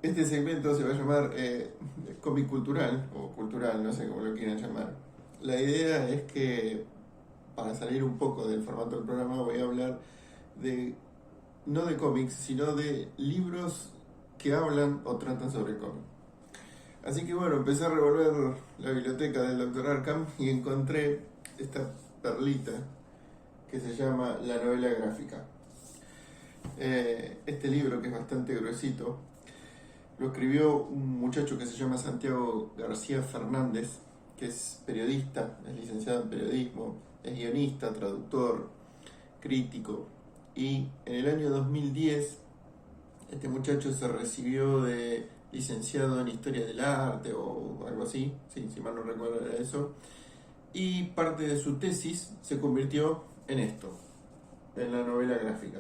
Este segmento se va a llamar cómic cultural, o cultural, no sé cómo lo quieran llamar. La idea es que, para salir un poco del formato del programa, voy a hablar de, no de cómics, sino de libros que hablan o tratan sobre el cómic. Así que bueno, empecé a revolver la biblioteca del Dr. Arkham y encontré esta perlita que se llama La novela gráfica. Este libro, que es bastante gruesito, lo escribió un muchacho que se llama Santiago García Fernández, que es periodista, es licenciado en periodismo, es guionista, traductor, crítico. Y en el año 2010 este muchacho se recibió de licenciado en Historia del Arte o algo así, sí, si mal no recuerdo era eso. Y parte de su tesis se convirtió en esto, en la novela gráfica.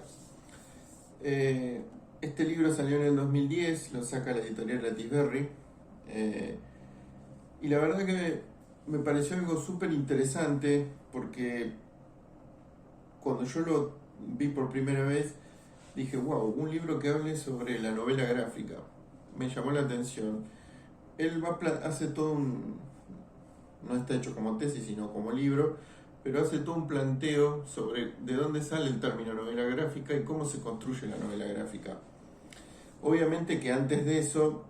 Este libro salió en el 2010, lo saca la editorial Latisberry, y la verdad que me pareció algo súper interesante porque cuando yo lo vi por primera vez dije, wow, un libro que hable sobre la novela gráfica, me llamó la atención. Él hace todo no está hecho como tesis sino como libro, pero hace todo un planteo sobre de dónde sale el término novela gráfica y cómo se construye la novela gráfica. Obviamente que antes de eso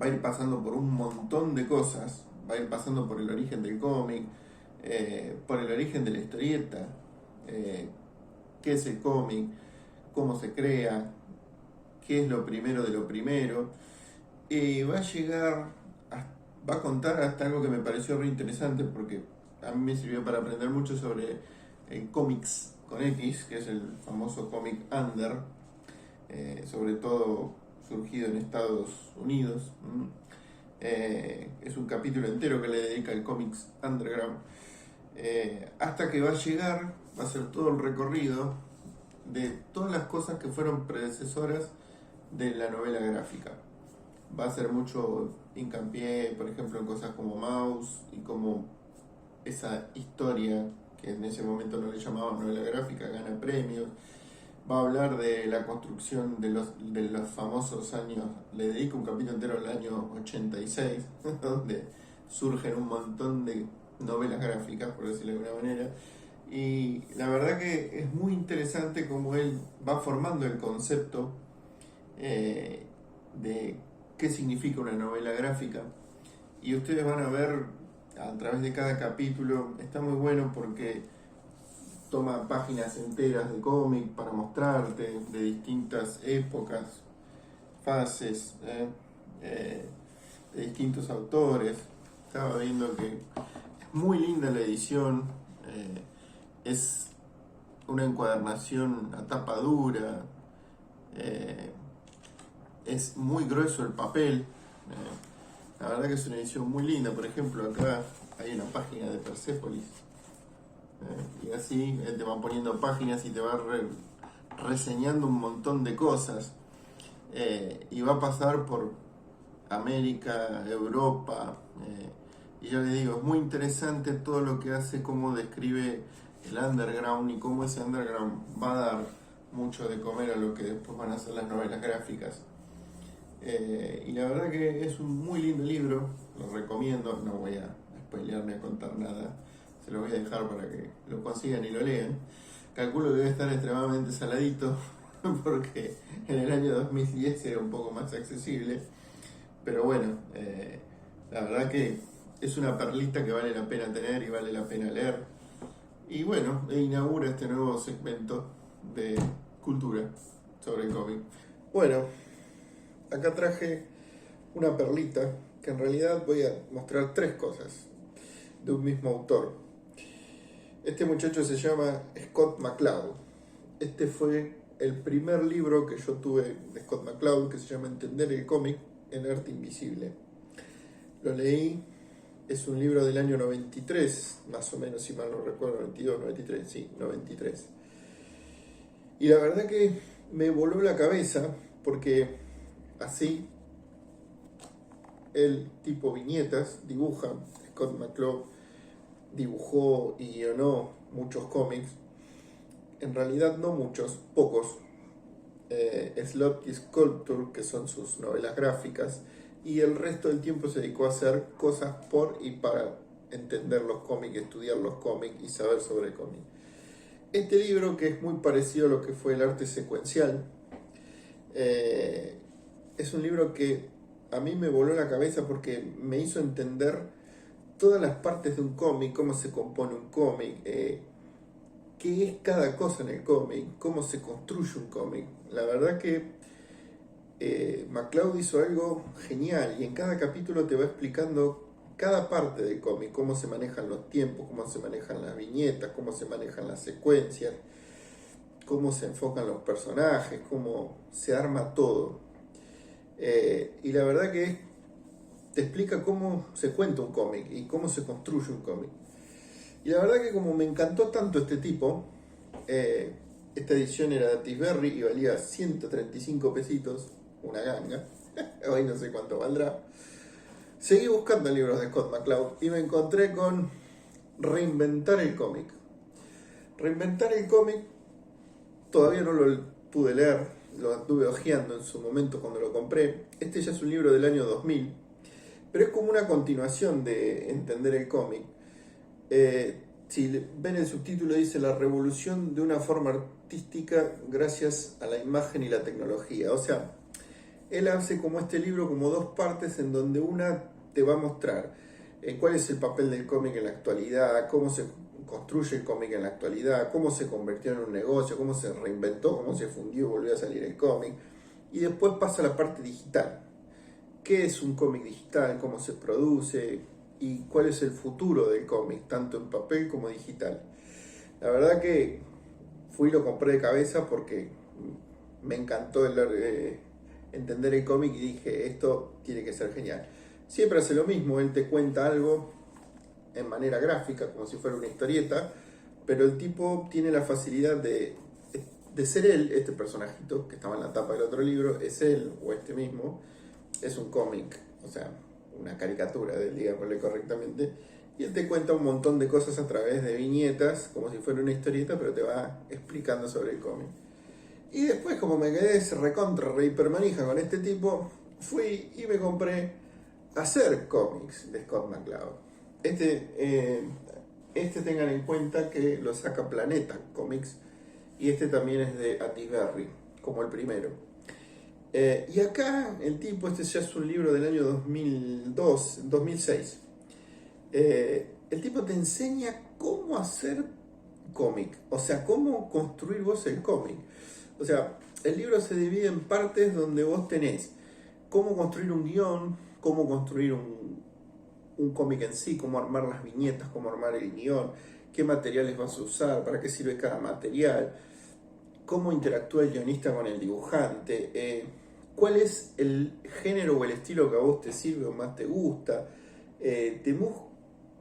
va a ir pasando por un montón de cosas, va a ir pasando por el origen del cómic, por el origen de la historieta, qué es el cómic, cómo se crea, qué es lo primero de lo primero, y va a llegar, va a contar hasta algo que me pareció re interesante porque a mí me sirvió para aprender mucho sobre cómics con X, que es el famoso cómic under, sobre todo surgido en Estados Unidos. Es un capítulo entero que le dedica al cómics underground, hasta que va a llegar, va a ser todo el recorrido de todas las cosas que fueron predecesoras de la novela gráfica. Va a hacer mucho hincapié, por ejemplo, en cosas como Maus y como esa historia que en ese momento no le llamaban novela gráfica, gana premios. Va a hablar de la construcción de los famosos años, le dedico un capítulo entero al año 86, donde surgen un montón de novelas gráficas, por decirlo de alguna manera. Y la verdad que es muy interesante cómo él va formando el concepto de qué significa una novela gráfica. Y ustedes van a ver a través de cada capítulo, está muy bueno porque toma páginas enteras de cómic para mostrarte de distintas épocas, fases, de distintos autores. Estaba viendo que es muy linda la edición, es una encuadernación a tapa dura, es muy grueso el papel. La verdad que es una edición muy linda. Por ejemplo, acá hay una página de Persepolis, y así te va poniendo páginas y te va reseñando un montón de cosas, y va a pasar por América, Europa, y yo le digo, es muy interesante todo lo que hace, cómo describe el underground y cómo ese underground va a dar mucho de comer a lo que después van a ser las novelas gráficas. Y la verdad que es un muy lindo libro, lo recomiendo, no voy a spoilear ni a contar nada, se lo voy a dejar para que lo consigan y lo lean. Calculo que debe estar extremadamente saladito porque en el año 2010 era un poco más accesible, pero bueno, la verdad que es una perlita que vale la pena tener y vale la pena leer. Y bueno, inaugura este nuevo segmento de cultura sobre el cómic. Bueno, acá traje una perlita que en realidad voy a mostrar tres cosas de un mismo autor. Este muchacho se llama Scott McCloud. Este fue el primer libro que yo tuve de Scott McCloud, que se llama Entender el cómic en arte invisible. lo leí, es un libro del año 93, más o menos, si mal no recuerdo, 92, 93, sí, 93. Y la verdad que me voló la cabeza porque así el tipo viñetas dibuja. Scott McCloud dibujó y guionó muchos cómics, en realidad no muchos, pocos. Slot y Sculpture, que son sus novelas gráficas, y el resto del tiempo se dedicó a hacer cosas por y para entender los cómics, estudiar los cómics y saber sobre cómics. Este libro, que es muy parecido a lo que fue el arte secuencial, es un libro que a mí me voló la cabeza porque me hizo entender todas las partes de un cómic, cómo se compone un cómic, qué es cada cosa en el cómic, cómo se construye un cómic. La verdad que McCloud hizo algo genial y en cada capítulo te va explicando cada parte del cómic, cómo se manejan los tiempos, cómo se manejan las viñetas, cómo se manejan las secuencias, cómo se enfocan los personajes, cómo se arma todo. Y la verdad que te explica cómo se cuenta un cómic y cómo se construye un cómic. Y la verdad que como me encantó tanto este tipo, esta edición era de Atisberri y valía 135 pesitos, una ganga, hoy no sé cuánto valdrá. Seguí buscando libros de Scott McCloud y me encontré con Reinventar el cómic. Reinventar el cómic todavía no lo pude leer, lo estuve hojeando en su momento cuando lo compré. Este ya es un libro del año 2000, pero es como una continuación de Entender el cómic. Si ven el subtítulo dice la revolución de una forma artística gracias a la imagen y la tecnología. O sea, él hace como este libro como dos partes en donde una te va a mostrar cuál es el papel del cómic en la actualidad, cómo se construye el cómic en la actualidad, cómo se convirtió en un negocio, cómo se reinventó, cómo se fundió y volvió a salir el cómic. Y después pasa a la parte digital. ¿Qué es un cómic digital? ¿Cómo se produce? ¿Y cuál es el futuro del cómic, tanto en papel como digital? La verdad que fui y lo compré de cabeza porque me encantó entender el cómic y dije, esto tiene que ser genial. Siempre hace lo mismo, él te cuenta algo en manera gráfica, como si fuera una historieta, pero el tipo tiene la facilidad de ser él, este personajito que estaba en la tapa del otro libro, es él o este mismo, es un cómic, o sea, una caricatura de él, digámosle correctamente, y él te cuenta un montón de cosas a través de viñetas, como si fuera una historieta, pero te va explicando sobre el cómic. Y después, como me quedé recontra re hipermanija con este tipo, fui y me compré Hacer cómics de Scott McCloud. Este tengan en cuenta que lo saca Planeta Comics y este también es de Atisberri, como el primero. Y acá el tipo, este ya es un libro del año 2006. El tipo te enseña cómo hacer cómic, o sea, cómo construir vos el cómic. O sea, el libro se divide en partes donde vos tenés cómo construir un guión, cómo construir un cómic en sí, cómo armar las viñetas, cómo armar el guión, qué materiales vas a usar, para qué sirve cada material, cómo interactúa el guionista con el dibujante, cuál es el género o el estilo que a vos te sirve o más te gusta. Te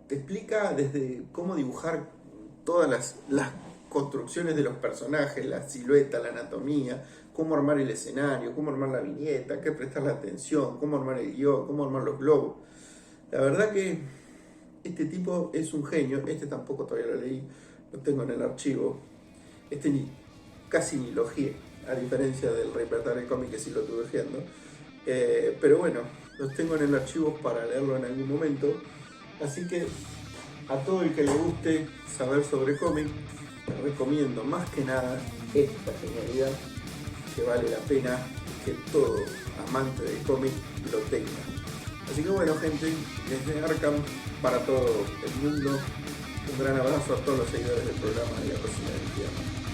explica desde cómo dibujar todas las construcciones de los personajes, la silueta, la anatomía, cómo armar el escenario, cómo armar la viñeta, qué prestar la atención, cómo armar el guión, cómo armar los globos. La verdad que este tipo es un genio. Este tampoco todavía lo leí, lo tengo en el archivo. Casi ni lo ojeé, a diferencia del Reinventar el cómic que sí lo estuve ojeando. Pero bueno, los tengo en el archivo para leerlo en algún momento. Así que a todo el que le guste saber sobre cómic, les recomiendo más que nada esta genialidad que vale la pena que todo amante del cómic lo tenga. Así que bueno, gente, desde Arkham para todo el mundo, un gran abrazo a todos los seguidores del programa de La Cocina del Infierno.